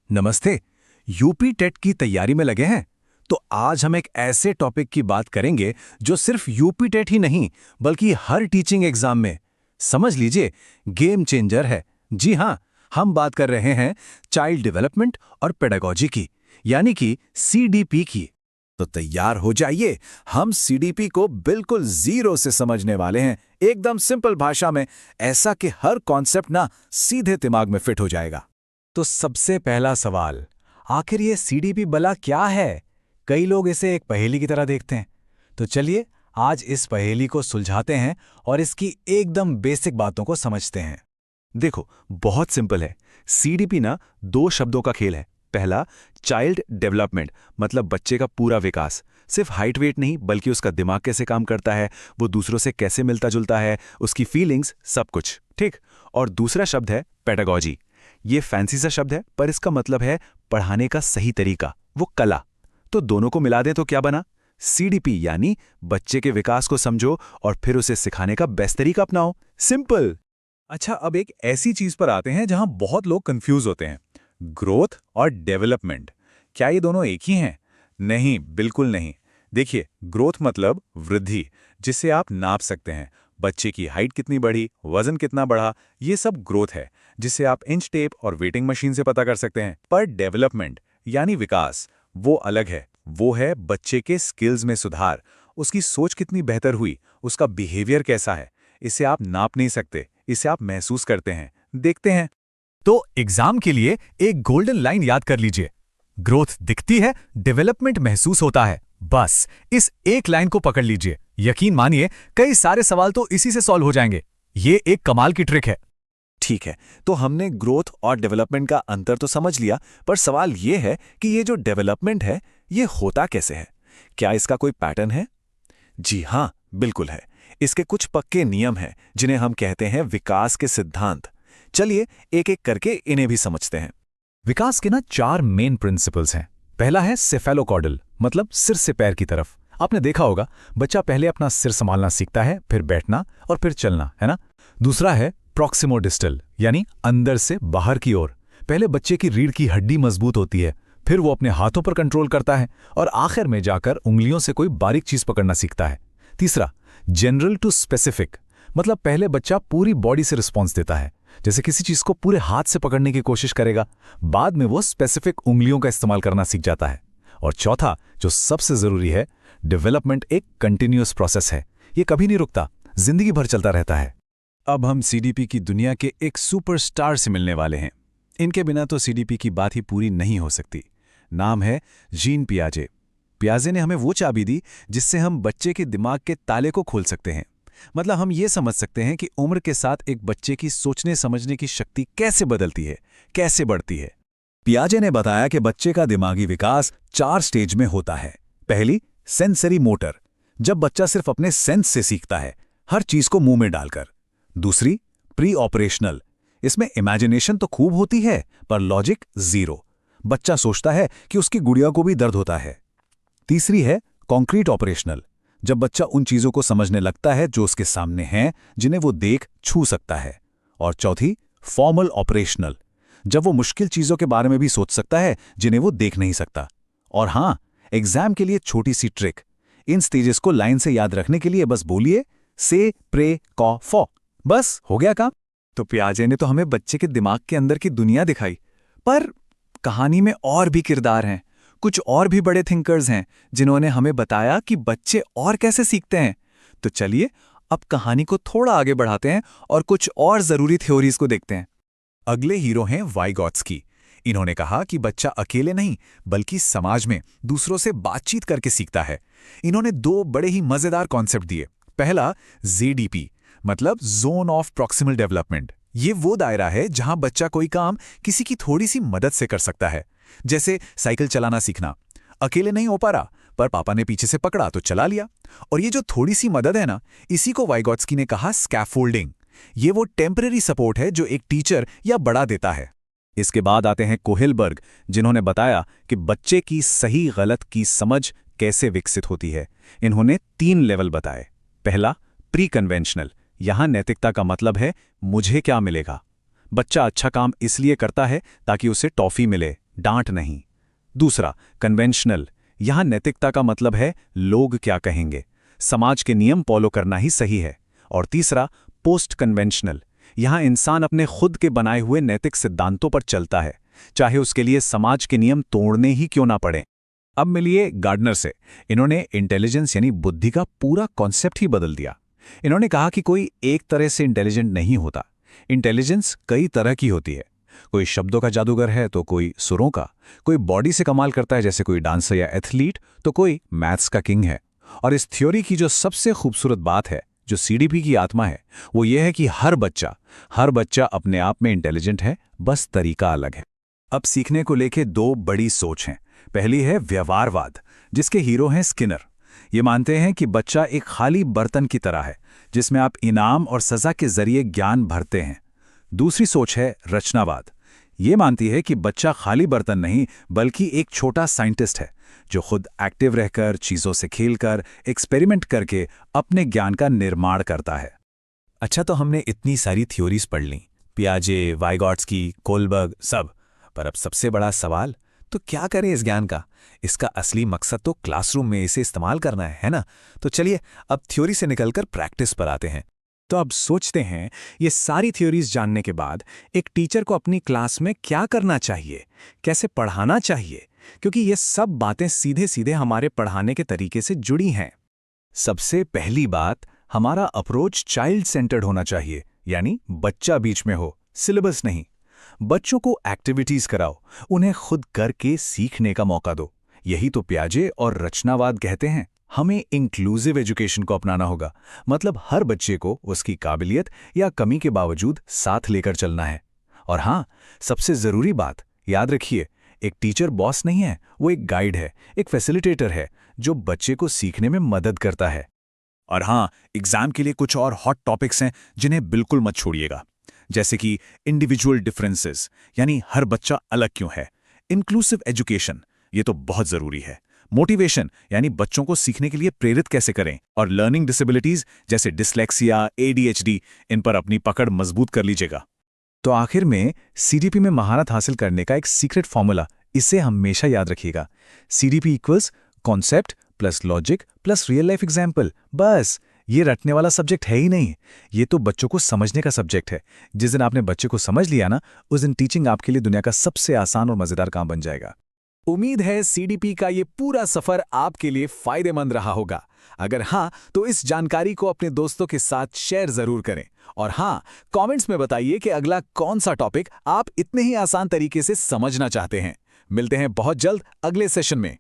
नमस्ते। UP TET की तैयारी में लगे हैं? तो आज हम एक ऐसे टॉपिक की बात करेंगे जो सिर्फ यूपी टेट ही नहीं बल्कि हर टीचिंग एग्जाम में, समझ लीजिए, गेम चेंजर है। जी हाँ, हम बात कर रहे हैं चाइल्ड डेवलपमेंट और पेडागोजी की, यानी कि सीडीपी की। तो तैयार हो जाइए, हम सीडीपी को बिल्कुल जीरो से समझने वाले हैं, एकदम सिंपल भाषा में, ऐसा कि हर कॉन्सेप्ट ना सीधे दिमाग में फिट हो जाएगा। तो सबसे पहला सवाल, आखिर ये सीडीपी भला क्या है? कई लोग इसे एक पहेली की तरह देखते हैं। तो चलिए आज इस पहेली को सुलझाते हैं और इसकी एकदम बेसिक बातों को समझते हैं। देखो, बहुत सिंपल है। सीडीपी ना दो शब्दों का खेल है। पहला, चाइल्ड डेवलपमेंट, मतलब बच्चे का पूरा विकास। सिर्फ हाइट वेट नहीं, बल्कि उसका दिमाग कैसे काम करता है, वो दूसरों से कैसे मिलता जुलता है, उसकी फीलिंग्स, सब कुछ। ठीक। और दूसरा शब्द है पेडागोजी। ये फैंसी सा शब्द है, पर इसका मतलब है पढ़ाने का सही तरीका, वो कला। तो दोनों को मिला दें तो क्या बना? सीडीपी, यानी बच्चे के विकास को समझो और फिर उसे सिखाने का बेस्ट तरीका अपनाओ। सिंपल। अच्छा, अब एक ऐसी चीज पर आते हैं जहां बहुत लोग कंफ्यूज होते हैं। ग्रोथ और डेवलपमेंट, क्या ये दोनों एक ही हैं? नहीं, बिल्कुल नहीं। देखिए, ग्रोथ मतलब वृद्धि, जिसे आप नाप सकते हैं। बच्चे की हाइट कितनी बढ़ी, वजन कितना बढ़ा, ये सब ग्रोथ है, जिसे आप इंच टेप और वेटिंग मशीन से पता कर सकते हैं। पर डेवलपमेंट यानी विकास, वो अलग है। वो है बच्चे के स्किल्स में सुधार, उसकी सोच कितनी बेहतर हुई, उसका बिहेवियर कैसा है। इसे आप नाप नहीं सकते, इसे आप महसूस करते हैं, देखते हैं। तो एग्जाम के लिए एक गोल्डन लाइन याद कर लीजिए। ग्रोथ दिखती है, डेवलपमेंट महसूस होता है। बस इस एक लाइन को पकड़ लीजिए, यकीन मानिए कई सारे सवाल तो इसी से सॉल्व हो जाएंगे। ये एक कमाल की ट्रिक है। ठीक है, तो हमने ग्रोथ और डेवलपमेंट का अंतर तो समझ लिया, पर सवाल ये है कि ये जो डेवलपमेंट है, ये होता कैसे है? क्या इसका कोई पैटर्न है? जी हाँ, बिल्कुल है। इसके कुछ पक्के नियम हैं, जिन्हें हम कहते हैं विकास के सिद्धांत। चलिए एक एक करके इन्हें भी समझते हैं। विकास के ना 4 मेन प्रिंसिपल्स हैं। पहला है सेफेलोकॉर्डल, मतलब सिर से पैर की तरफ। आपने देखा होगा, बच्चा पहले अपना सिर संभालना सीखता है, फिर बैठना और फिर चलना, है ना? दूसरा है प्रॉक्सिमोडिस्टल, यानी अंदर से बाहर की ओर। पहले बच्चे की रीढ़ की हड्डी मजबूत होती है, फिर वो अपने हाथों पर कंट्रोल करता है और आखिर में जाकर उंगलियों से कोई बारीक चीज पकड़ना सीखता है। तीसरा, जनरल टू स्पेसिफिक, मतलब पहले बच्चा पूरी बॉडी से रिस्पॉन्स देता है, जैसे किसी चीज को पूरे हाथ से पकड़ने की कोशिश करेगा। बाद में वो स्पेसिफिक उंगलियों का इस्तेमाल करना सीख जाता है। और चौथा, जो सबसे जरूरी है, डेवलपमेंट एक कंटिन्यूअस प्रोसेस है। ये कभी नहीं रुकता, जिंदगी भर चलता रहता है। अब हम सीडीपी की दुनिया के एक सुपरस्टार से मिलने वाले हैं। इनके बिना तो सीडीपी की बात ही पूरी नहीं हो सकती। नाम है जीन पियाजे। पियाजे ने हमें वो चाबी दी जिससे हम बच्चे के दिमाग के ताले को खोल सकते हैं। मतलब हम ये समझ सकते हैं कि उम्र के साथ एक बच्चे की सोचने समझने की शक्ति कैसे बदलती है, कैसे बढ़ती है। पियाजे ने बताया कि बच्चे का दिमागी विकास 4 स्टेज में होता है। पहली, सेंसरी मोटर, जब बच्चा सिर्फ अपने सेंस से सीखता है, हर चीज को मुंह में डालकर। दूसरी, प्री ऑपरेशनल, इसमें इमेजिनेशन तो खूब होती है पर लॉजिक जीरो। बच्चा सोचता है कि उसकी गुड़िया को भी दर्द होता है। तीसरी है कॉन्क्रीट ऑपरेशनल, जब बच्चा उन चीजों को समझने लगता है जो उसके सामने हैं, जिन्हें वो देख छू सकता है। और चौथी, फॉर्मल ऑपरेशनल, जब वो मुश्किल चीजों के बारे में भी सोच सकता है जिन्हें वो देख नहीं सकता। और हाँ, एग्जाम के लिए छोटी सी ट्रिक, इन स्टेजेस को लाइन से याद रखने के लिए बस बोलिए से प्रे कॉ फॉ, बस हो गया काम। तो पियाजे ने तो हमें बच्चे के दिमाग के अंदर की दुनिया दिखाई, पर कहानी में और भी किरदार हैं, कुछ और भी बड़े थिंकर्स हैं जिन्होंने हमें बताया कि बच्चे और कैसे सीखते हैं। तो चलिए अब कहानी को थोड़ा आगे बढ़ाते हैं और कुछ और जरूरी थ्योरीज को देखते हैं। अगले हीरो हैं वाइगॉत्स्की। इन्होंने कहा कि बच्चा अकेले नहीं बल्कि समाज में दूसरों से बातचीत करके सीखता है। इन्होंने 2 बड़े ही मजेदार कॉन्सेप्ट दिए। पहला, जेडीपी, मतलब जोन ऑफ प्रॉक्सिमल डेवलपमेंट। ये वो दायरा है जहां बच्चा कोई काम किसी की थोड़ी सी मदद से कर सकता है, जैसे साइकिल चलाना सीखना। अकेले नहीं हो पा रहा, पर पापा ने पीछे से पकड़ा तो चला लिया। और ये जो थोड़ी सी मदद है ना, इसी को वाइगॉत्स्की ने कहा स्कैफोल्डिंग। ये वो टेम्पररी सपोर्ट है जो एक टीचर या बड़ा देता है। इसके बाद आते हैं कोहिलबर्ग, जिन्होंने बताया कि बच्चे की सही गलत की समझ कैसे विकसित होती है। इन्होंने 3 लेवल बताए। पहला, प्री कन्वेंशनल, यहां नैतिकता का मतलब है मुझे क्या मिलेगा। बच्चा अच्छा काम इसलिए करता है ताकि उसे टॉफी मिले, डांट नहीं। दूसरा, कन्वेंशनल। यहां नैतिकता का मतलब है लोग क्या कहेंगे, समाज के नियम फॉलो करना ही सही है। और तीसरा, पोस्ट कन्वेंशनल। यहां इंसान अपने खुद के बनाए हुए नैतिक सिद्धांतों पर चलता है, चाहे उसके लिए समाज के नियम तोड़ने ही क्यों ना पड़े। अब मिलिए गार्डनर से। इन्होंने इंटेलिजेंस यानी बुद्धि का पूरा कॉन्सेप्ट ही बदल दिया। इन्होंने कहा कि कोई एक तरह से इंटेलिजेंट नहीं होता, इंटेलिजेंस कई तरह की होती है। कोई शब्दों का जादूगर है तो कोई सुरों का, कोई बॉडी से कमाल करता है जैसे कोई डांसर या एथलीट, तो कोई मैथ्स का किंग है। और इस थ्योरी की जो सबसे खूबसूरत बात है, जो सीडीपी की आत्मा है, वो ये है कि हर बच्चा अपने आप में इंटेलिजेंट है, बस तरीका अलग है। अब सीखने को लेके दो बड़ी सोच हैं। पहली है व्यवहारवाद, जिसके हीरो हैं स्किनर। ये मानते हैं कि बच्चा एक खाली बर्तन की तरह है, जिसमें आप इनाम और सजा के जरिए ज्ञान भरते हैं। दूसरी सोच है रचनावाद। ये मानती है कि बच्चा खाली बर्तन नहीं, बल्कि एक छोटा साइंटिस्ट है, जो खुद एक्टिव रहकर, चीज़ों से खेलकर, एक्सपेरिमेंट करके अपने ज्ञान का निर्माण करता है। अच्छा, तो हमने इतनी सारी थ्योरीज पढ़ लीं, पियाजे, वाइगॉट्स्की, कोलबर्ग, सब। पर अब सबसे बड़ा सवाल, तो क्या करें इस ज्ञान का? इसका असली मकसद तो क्लासरूम में इसे इस्तेमाल करना है ना? तो चलिए अब थ्योरी से निकलकर प्रैक्टिस पर आते हैं। तो अब सोचते हैं, ये सारी थ्योरीज जानने के बाद एक टीचर को अपनी क्लास में क्या करना चाहिए, कैसे पढ़ाना चाहिए, क्योंकि ये सब बातें सीधे सीधे हमारे पढ़ाने के तरीके से जुड़ी हैं। सबसे पहली बात, हमारा अप्रोच चाइल्ड सेंटर्ड होना चाहिए, यानी बच्चा बीच में हो, सिलेबस नहीं। बच्चों को एक्टिविटीज कराओ, उन्हें खुद करके सीखने का मौका दो। यही तो पियाजे और रचनावाद कहते हैं। हमें इंक्लूसिव एजुकेशन को अपनाना होगा, मतलब हर बच्चे को उसकी काबिलियत या कमी के बावजूद साथ लेकर चलना है। और हाँ, सबसे जरूरी बात याद रखिए, एक टीचर बॉस नहीं है, वो एक गाइड है, एक फैसिलिटेटर है, जो बच्चे को सीखने में मदद करता है। और हाँ, एग्जाम के लिए कुछ और हॉट टॉपिक्स हैं जिन्हें बिल्कुल मत छोड़िएगा, जैसे कि इंडिविजुअल डिफरेंसेस, यानी हर बच्चा अलग क्यों है। इंक्लूसिव एजुकेशन, ये तो बहुत जरूरी है। मोटिवेशन, यानी बच्चों को सीखने के लिए प्रेरित कैसे करें। और लर्निंग डिसेबिलिटीज जैसे डिसलेक्सिया, एडीएचडी, इन पर अपनी पकड़ मजबूत कर लीजिएगा। तो आखिर में सीडीपी में महारत हासिल करने का एक सीक्रेट फॉर्मूला, इसे हमेशा याद रखिएगा। CDP equals concept plus logic plus real life example. बस, ये रटने वाला सब्जेक्ट है ही नहीं, ये तो बच्चों को समझने का सब्जेक्ट है। जिस दिन आपने बच्चे को समझ लिया ना, उस दिन टीचिंग आपके लिए दुनिया का सबसे आसान और मजेदार काम बन जाएगा। उम्मीद है सीडीपी का ये पूरा सफर आपके लिए फायदेमंद रहा होगा। अगर हाँ, तो इस जानकारी को अपने दोस्तों के साथ शेयर जरूर करें। और हाँ, कमेंट्स में बताइए कि अगला कौन सा टॉपिक आप इतने ही आसान तरीके से समझना चाहते हैं। मिलते हैं बहुत जल्द अगले सेशन में।